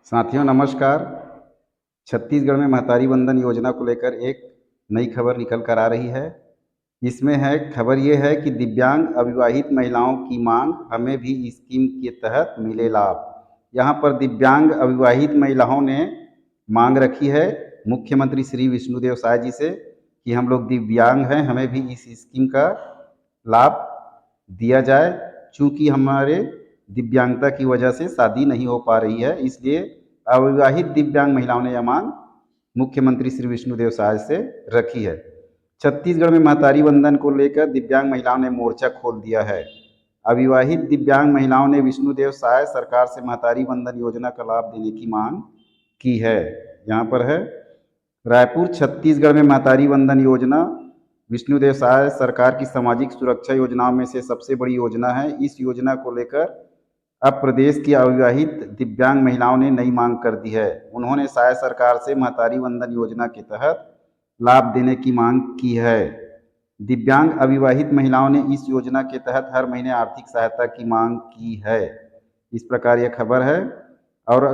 साथियों नमस्कार। छत्तीसगढ़ में महतारी वंदन योजना को लेकर एक नई खबर निकल कर आ रही है। इसमें है खबर ये है कि दिव्यांग अविवाहित महिलाओं की मांग, हमें भी इस स्कीम के तहत मिले लाभ। यहाँ पर दिव्यांग अविवाहित महिलाओं ने मांग रखी है मुख्यमंत्री श्री विष्णुदेव साय जी से कि हम लोग दिव्यांग हैं, हमें भी इस स्कीम का लाभ दिया जाए। चूँकि हमारे दिव्यांगता की वजह से शादी नहीं हो पा रही है, इसलिए अविवाहित दिव्यांग महिलाओं ने यह मांग मुख्यमंत्री श्री विष्णुदेव साय से रखी है। छत्तीसगढ़ में महतारी वंदन को लेकर दिव्यांग महिलाओं ने मोर्चा खोल दिया है। अविवाहित दिव्यांग महिलाओं ने विष्णुदेव साय सरकार से महतारी वंदन योजना का लाभ देने की मांग की है। यहाँ पर है रायपुर छत्तीसगढ़ में महतारी वंदन योजना विष्णुदेव साय सरकार की सामाजिक सुरक्षा योजनाओं में से सबसे बड़ी योजना है। इस योजना को लेकर अब प्रदेश की अविवाहित दिव्यांग महिलाओं ने नई मांग कर दी है। उन्होंने साय सरकार से महतारी वंदन योजना के तहत लाभ देने की मांग की है। दिव्यांग अविवाहित महिलाओं ने इस योजना के तहत हर महीने आर्थिक सहायता की मांग की है। इस प्रकार यह खबर है। और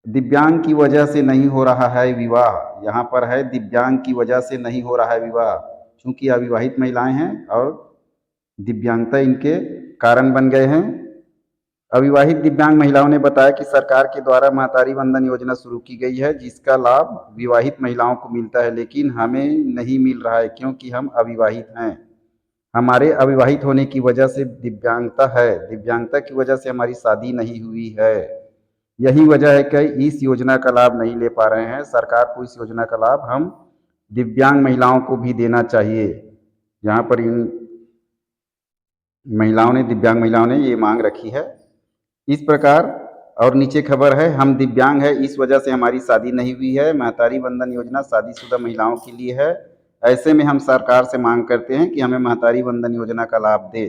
दिव्यांग की वजह से नहीं हो रहा है विवाह, यहाँ पर है दिव्यांग की वजह से नहीं हो रहा है विवाह, क्योंकि अविवाहित महिलाएं हैं और दिव्यांगता इनके कारण बन गए हैं। अविवाहित दिव्यांग महिलाओं ने बताया कि सरकार के द्वारा महतारी वंदन योजना शुरू की गई है, जिसका लाभ विवाहित महिलाओं को मिलता है, लेकिन हमें नहीं मिल रहा है क्योंकि हम अविवाहित हैं। हमारे अविवाहित होने की वजह से दिव्यांगता है, दिव्यांगता की वजह से हमारी शादी नहीं हुई है। यही वजह है कि इस योजना का लाभ नहीं ले पा रहे हैं। सरकार को इस योजना का लाभ हम दिव्यांग महिलाओं को भी देना चाहिए। यहाँ पर इन महिलाओं ने, दिव्यांग महिलाओं ने ये मांग रखी है। इस प्रकार और नीचे खबर है, हम दिव्यांग हैं इस वजह से हमारी शादी नहीं हुई है। महतारी वंदन योजना शादीशुदा महिलाओं के लिए है। ऐसे में हम सरकार से मांग करते हैं कि हमें महतारी वंदन योजना का लाभ दे।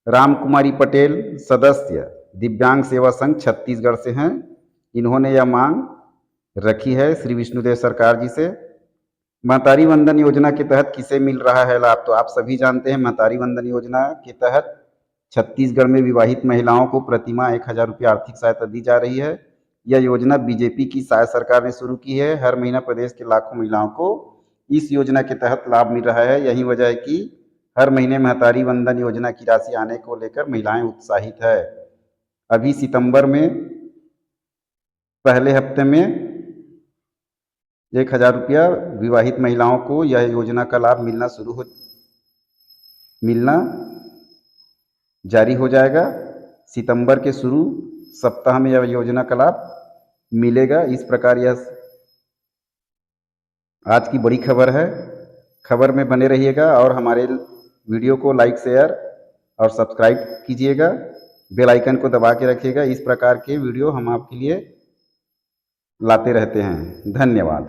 राम कुमारी पटेल सदस्य दिव्यांग सेवा संघ छत्तीसगढ़ से हैं। इन्होंने यह मांग रखी है श्री विष्णुदेव सरकार जी से। महतारी वंदन योजना के तहत किसे मिल रहा है लाभ, तो आप सभी जानते हैं। महतारी वंदन योजना के तहत छत्तीसगढ़ में विवाहित महिलाओं को प्रतिमाह 1,000 रुपये आर्थिक सहायता दी जा रही है। यह योजना बीजेपी की साय सरकार ने शुरू की है। हर महीना प्रदेश के लाखों महिलाओं को इस योजना के तहत लाभ मिल रहा है। यही वजह है कि हर महीने महतारी वंदन योजना की राशि आने को लेकर महिलाएं उत्साहित है। अभी सितंबर में पहले हफ्ते में 1,000 रुपया विवाहित महिलाओं को यह योजना का लाभ मिलना जारी हो जाएगा। सितंबर के शुरू सप्ताह में यह योजना का लाभ मिलेगा। इस प्रकार यह आज की बड़ी खबर है। खबर में बने रहिएगा और हमारे वीडियो को लाइक, शेयर और सब्सक्राइब कीजिएगा। बेल आइकन को दबा के रखिएगा। इस प्रकार के वीडियो हम आपके लिए लाते रहते हैं। धन्यवाद।